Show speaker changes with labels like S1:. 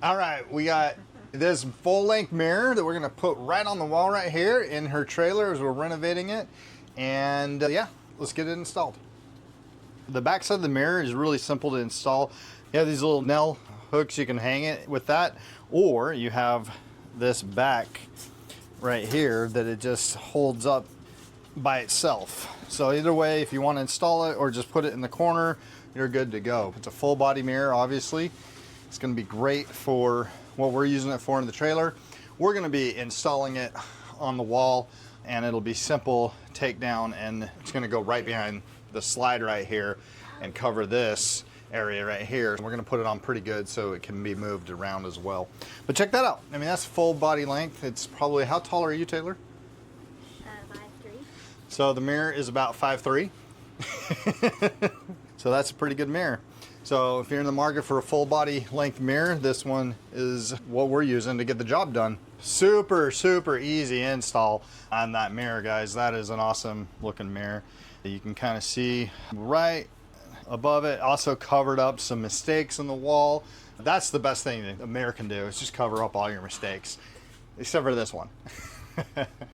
S1: All right, we got this full-length mirror that we're gonna put right on the wall right here in her trailer as we're renovating it. And yeah, let's get it installed. The back side of the mirror is really simple to install. You have these little nail hooks, you can hang it with that, or you have this back right here that it just holds up by itself. So either way, if you want to install it or just put it in the corner, you're good to go. It's a full body mirror, obviously. It's going to be great for what we're using it for in the trailer. We're going to be installing it on the wall, and it'll be simple takedown, and it's going to go right behind the slide right here and cover this area right here. We're going to put it on pretty good so it can be moved around as well. But check that out. I mean, that's full body length. It's probably, how tall are you, Taylor?
S2: 5'3".
S1: So the mirror is about 5'3". So that's a pretty good mirror. So if you're in the market for a full body length mirror, this one is what we're using to get the job done. Super, super easy install on that mirror, guys. That is an awesome looking mirror. You can kind of see right above it. Also covered up some mistakes in the wall. That's the best thing that a mirror can do, is just cover up all your mistakes, except for this one.